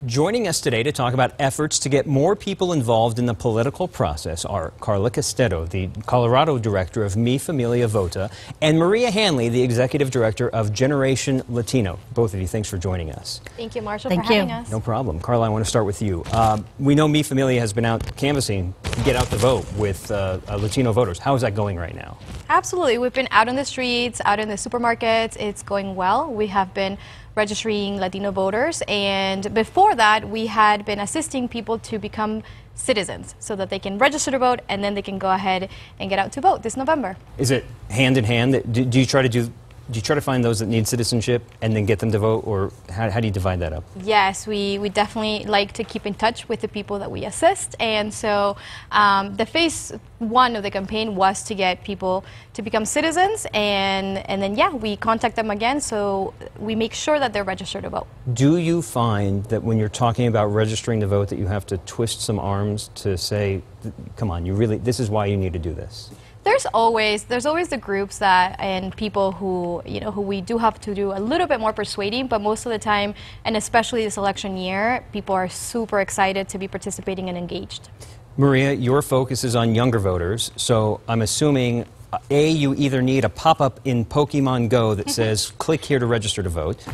Joining us today to talk about efforts to get more people involved in the political process are Carla Castedo, the Colorado director of Familia Vota, and Maria Handley, the executive director of Generation Latino. Both of you, thanks for joining us. Thank you, Marshall, for having us. No problem. Carla, I want to start with you. We know Familia has been out canvassing to get out the vote with Latino voters. How is that going right now? Absolutely. We've been out on the streets, out in the supermarkets. It's going well. We have been registering Latino voters, and before that we had been assisting people to become citizens so that they can register to vote and then they can go ahead and get out to vote this November. Is it hand in hand? Do you try to find those that need citizenship and then get them to vote, or how do you divide that up? Yes, we definitely like to keep in touch with the people that we assist, and so the phase one of the campaign was to get people to become citizens, and then yeah, we contact them again, so we make sure that they're registered to vote. Do you find that when you're talking about registering to vote that you have to twist some arms to say, come on, this is why you need to do this? There's always the groups and people who we do have to do a little bit more persuading, but most of the time, and especially this election year, people are super excited to be participating and engaged. Maria, your focus is on younger voters, so I'm assuming you either need a pop-up in Pokemon Go that says click here to register to vote.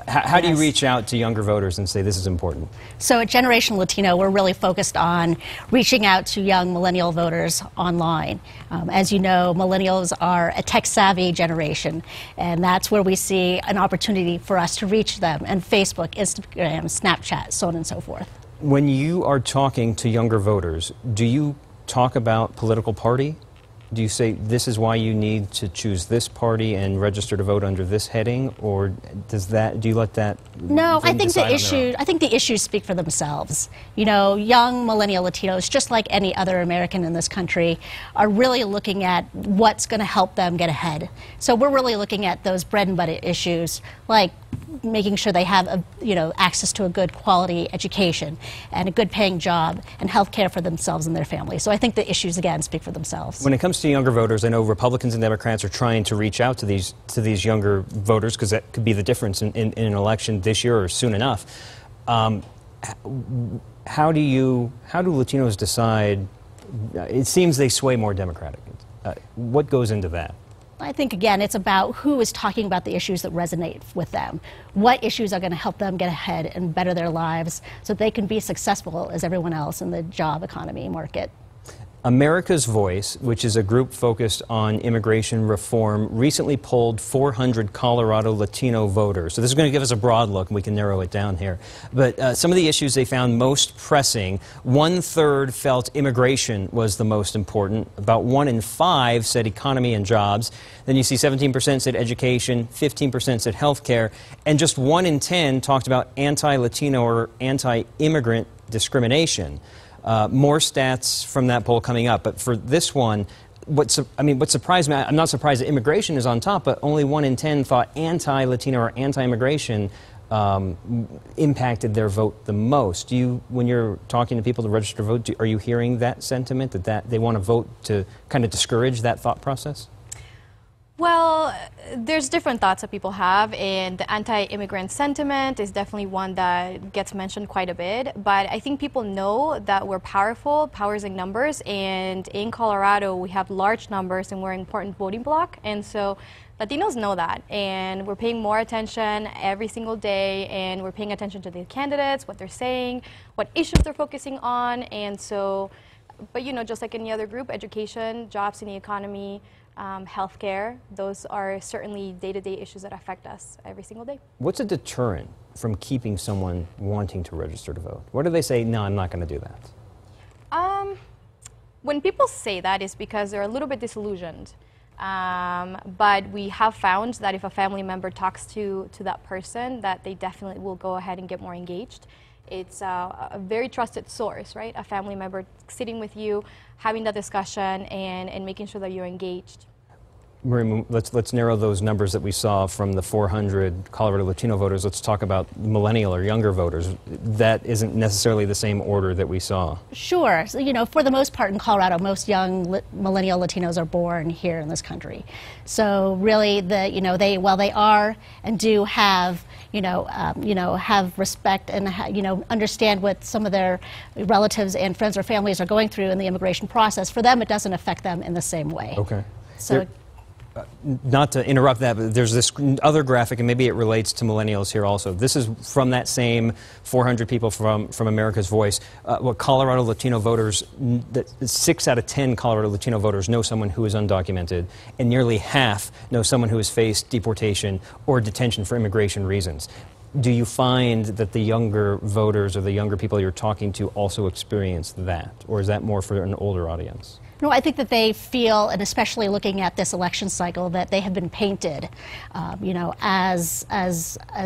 How do you reach out to younger voters and say this is important? So at Generation Latino, we're really focused on reaching out to young millennial voters online. As you know, millennials are a tech-savvy generation, and that's where we see an opportunity for us to reach them, and Facebook, Instagram, Snapchat, so on and so forth. When you are talking to younger voters, do you talk about political party? Do you say this is why you need to choose this party and register to vote under this heading, or do you let that? No, I think the issues speak for themselves. You know, young millennial Latinos, just like any other American in this country, are really looking at what's going to help them get ahead. So we're really looking at those bread and butter issues, like making sure they have access to a good quality education and a good paying job and health care for themselves and their families. So I think the issues, again, speak for themselves. When it comes to younger voters, I know Republicans and Democrats are trying to reach out to these younger voters, because that could be the difference in an election this year or soon enough. How do Latinos decide? It seems they sway more Democratic. What goes into that? I think, again, it's about who is talking about the issues that resonate with them. What issues are going to help them get ahead and better their lives so they can be successful as everyone else in the job economy market. America's Voice, which is a group focused on immigration reform, recently polled 400 Colorado Latino voters. So this is going to give us a broad look, and we can narrow it down here. But some of the issues they found most pressing: 1/3 felt immigration was the most important. About 1 in 5 said economy and jobs. Then you see 17% said education, 15% said health care, and just 1 in 10 talked about anti-Latino or anti-immigrant discrimination. More stats from that poll coming up, but for this one, what surprised me, I'm not surprised that immigration is on top, but only 1 in 10 thought anti-Latino or anti-immigration impacted their vote the most. When you're talking to people to register to vote, are you hearing that sentiment, that they want to vote to kind of discourage that thought process? Well, there's different thoughts that people have, and the anti-immigrant sentiment is definitely one that gets mentioned quite a bit. But I think people know that we're powerful, powers in numbers, and in Colorado we have large numbers and we're an important voting bloc, and so Latinos know that, and we're paying more attention every single day, and we're paying attention to the candidates, what they're saying, what issues they're focusing on, and so, but just like any other group, education, jobs in the economy, healthcare, those are certainly day-to-day issues that affect us every single day. What's a deterrent from keeping someone wanting to register to vote? What do they say, no, I'm not going to do that? When people say that, it's because they're a little bit disillusioned. But we have found that if a family member talks to that person, that they definitely will go ahead and get more engaged. It's a very trusted source, right? A family member sitting with you, having that discussion, and making sure that you're engaged. Marie, let's narrow those numbers that we saw from the 400 Colorado Latino voters. Let's talk about millennial or younger voters. That isn't necessarily the same order that we saw. Sure. So, you know, for the most part in Colorado, most young millennial Latinos are born here in this country. So really, while they are and do have, have respect and understand what some of their relatives and friends or families are going through in the immigration process, for them it doesn't affect them in the same way. Okay. So. Not to interrupt that, but there's this other graphic, and maybe it relates to millennials here also. This is from that same 400 people from America's Voice. What Colorado Latino voters, 6 out of 10 Colorado Latino voters know someone who is undocumented, and nearly half know someone who has faced deportation or detention for immigration reasons. Do you find that the younger voters or the younger people you're talking to also experience that, or is that more for an older audience? No, I think that they feel, and especially looking at this election cycle, that they have been painted, as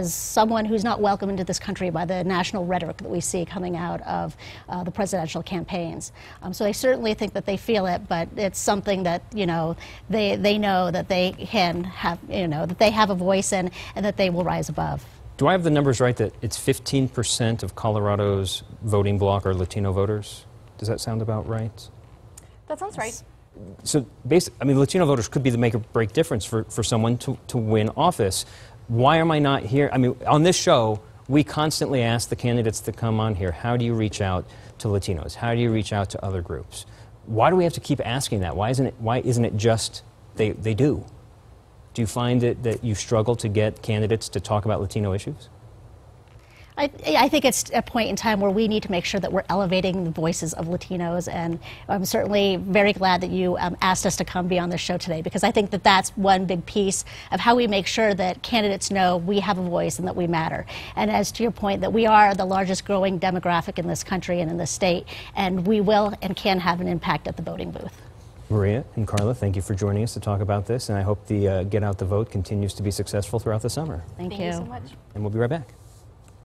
someone who's not welcome into this country by the national rhetoric that we see coming out of the presidential campaigns. So I certainly think that they feel it, but it's something that they know that they can have, that they have a voice in, and that they will rise above. Do I have the numbers right that it's 15% of Colorado's voting bloc are Latino voters? Does that sound about right? That sounds right. So, Latino voters could be the make or break difference for someone to win office. Why am I not here? On this show, we constantly ask the candidates to come on here, how do you reach out to Latinos? How do you reach out to other groups? Why do we have to keep asking that? Why isn't it just they do? Do you find that you struggle to get candidates to talk about Latino issues? I think it's a point in time where we need to make sure that we're elevating the voices of Latinos, and I'm certainly very glad that you asked us to come be on this show today, because I think that that's one big piece of how we make sure that candidates know we have a voice and that we matter. And as to your point, that we are the largest growing demographic in this country and in this state, and we will and can have an impact at the voting booth. Maria and Carla, thank you for joining us to talk about this, and I hope the Get Out the Vote continues to be successful throughout the summer. Thank you. Thank you so much. And we'll be right back.